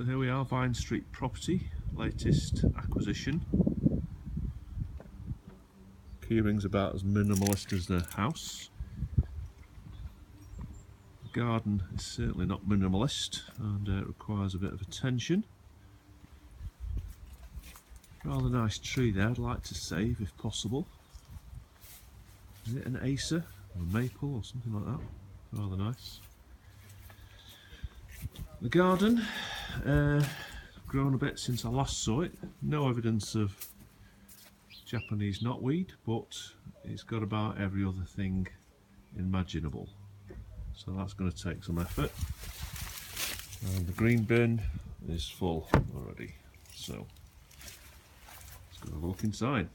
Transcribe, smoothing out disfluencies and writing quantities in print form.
So here we are, Vine Street property, latest acquisition. Keyring's about as minimalist as the house. The garden is certainly not minimalist and requires a bit of attention. Rather nice tree there, I'd like to save if possible. Is it an Acer or a maple or something like that? Rather nice. The garden, grown a bit since I last saw it. No evidence of Japanese knotweed, but it's got about every other thing imaginable. So that's going to take some effort. And the green bin is full already. So let's go have a look inside.